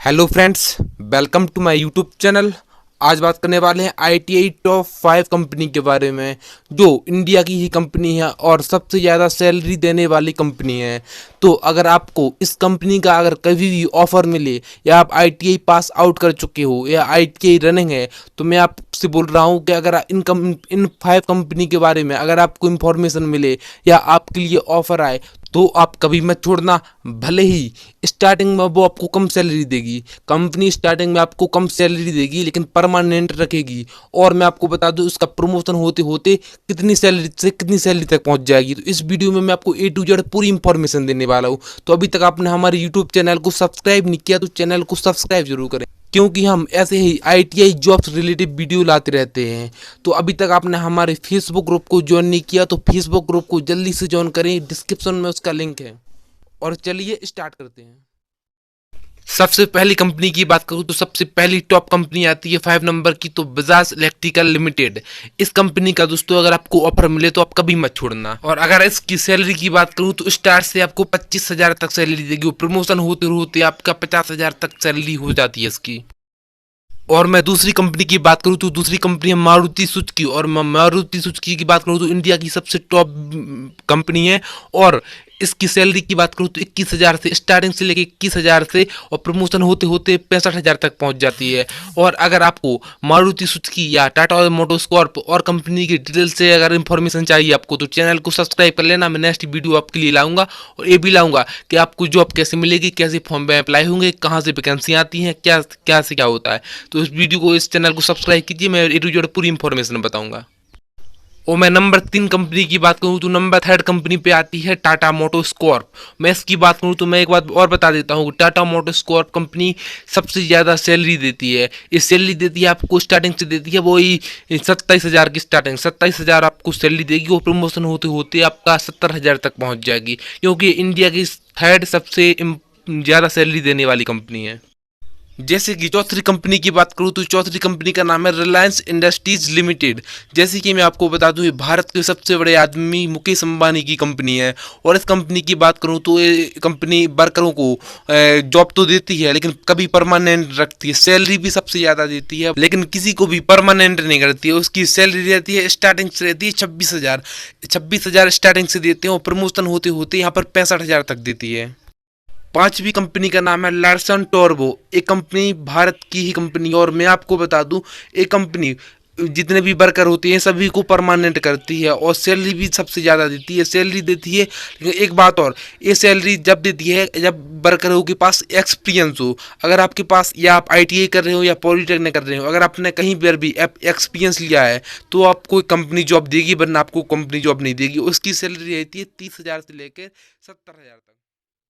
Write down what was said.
Hello friends, welcome to my YouTube channel. आज बात करने वाले हैं आईटीआई टॉप 5 कंपनी के बारे में, जो इंडिया की ही कंपनी है और सबसे ज़्यादा सैलरी देने वाली कंपनी है। तो अगर आपको इस कंपनी का अगर कभी भी ऑफ़र मिले या आप आईटीआई पास आउट कर चुके हो या आईटीआई रनिंग है, तो मैं आपसे बोल रहा हूँ कि अगर इन 5 कंपनी के बारे में अगर आपको इन्फॉर्मेशन मिले या आपके लिए ऑफ़र आए तो आप कभी मत छोड़ना। भले ही स्टार्टिंग में वो आपको कम सैलरी देगी, कंपनी स्टार्टिंग में आपको कम सैलरी देगी लेकिन परमानेंट रखेगी। और मैं आपको बता दूं इसका प्रमोशन होते होते कितनी सैलरी से कितनी सैलरी तक पहुंच जाएगी। तो इस वीडियो में मैं आपको ए टू जेड पूरी इंफॉर्मेशन देने वाला हूं। तो अभी तक आपने हमारे यूट्यूब चैनल को सब्सक्राइब नहीं किया तो चैनल को सब्सक्राइब जरूर करें, क्योंकि हम ऐसे ही आईटीआई जॉब्स रिलेटेड वीडियो लाते रहते हैं। तो अभी तक आपने हमारे फेसबुक ग्रुप को ज्वाइन नहीं किया तो फेसबुक ग्रुप को जल्दी से ज्वाइन करें, डिस्क्रिप्शन में उसका लिंक है। और चलिए स्टार्ट करते हैं। सबसे पहली कंपनी की बात करूं तो सबसे पहली टॉप कंपनी आती है 5 नंबर की, तो बजाज इलेक्ट्रिकल लिमिटेड। इस कंपनी का दोस्तों अगर आपको ऑफर मिले तो आप कभी मत छोड़ना। और अगर इसकी सैलरी की बात करूं तो स्टार से आपको 25,000 तक सैलरी देगी। प्रमोशन होते होते आपका 50,000 तक सैलरी हो जाती है इसकी। और मैं दूसरी कंपनी की बात करूं तो दूसरी कंपनी है मारुति सुजुकी। और मैं मारुति सुजुकी की बात करूं तो इंडिया की सबसे टॉप कंपनी है। और इसकी सैलरी की बात करूं तो 21,000 से स्टार्टिंग से लेके 21,000 से और प्रमोशन होते होते 65,000 तक पहुंच जाती है। और अगर आपको मारुति सुजुकी या टाटा मोटर्स कॉर्प और कंपनी की डिटेल से अगर इन्फॉर्मेशन चाहिए आपको तो चैनल को सब्सक्राइब कर लेना। मैं नेक्स्ट वीडियो आपके लिए लाऊंगा और ये भी लाऊंगा कि आपको जॉब कैसे मिलेगी, कैसे फॉर्म में अप्लाई होंगे, कहाँ से वैकेंसी आती हैं, क्या क्या से क्या होता है। तो इस वीडियो को इस चैनल को सब्सक्राइब कीजिए, मैं ए टू जेड पूरी इंफॉर्मेशन बताऊंगा। और मैं नंबर 3 कंपनी की बात करूं तो नंबर 3 कंपनी पे आती है टाटा मोटर्स कॉर्प। मैं इसकी बात करूं तो मैं एक बात और बता देता हूं, टाटा मोटर्स कॉर्प कंपनी सबसे ज़्यादा सैलरी देती है। ये सैलरी देती है आपको स्टार्टिंग से देती है वही 27,000 की स्टार्टिंग, 27,000 आपको सैलरी देगी और प्रमोशन होते होते आपका 70,000 तक पहुँच जाएगी, क्योंकि इंडिया की 3rd सबसे ज़्यादा सैलरी देने वाली कंपनी है। जैसे कि चौथी कंपनी की बात करूं तो चौथी कंपनी का नाम है रिलायंस इंडस्ट्रीज लिमिटेड। जैसे कि मैं आपको बता दूं ये भारत के सबसे बड़े आदमी मुकेश अंबानी की कंपनी है। और इस कंपनी की बात करूं तो ये कंपनी वर्करों को जॉब तो देती है लेकिन कभी परमानेंट रखती है। सैलरी भी सबसे ज़्यादा देती है लेकिन किसी को भी परमानेंट नहीं करती है। उसकी सैलरी रहती है स्टार्टिंग से रहती है 26,000 स्टार्टिंग से देते हैं और प्रमोशन होते होते यहाँ पर 65,000 तक देती है। 5वीं कंपनी का नाम है लार्सन टोरबो। एक कंपनी भारत की ही कंपनी और मैं आपको बता दूं एक कंपनी जितने भी वर्कर होते हैं सभी को परमानेंट करती है और सैलरी भी सबसे ज़्यादा देती है। सैलरी देती है लेकिन एक बात और, ये सैलरी जब देती है जब वर्करों के पास एक्सपीरियंस हो। अगर आपके पास या आप आईटीआई कर रहे हो या पॉलिटेक्निक कर रहे हो, अगर आपने कहीं पर भी एक्सपीरियंस लिया है तो आपको कंपनी जॉब देगी, वरना आपको कंपनी जॉब नहीं देगी। उसकी सैलरी रहती है 30,000 से लेकर 70,000 तक।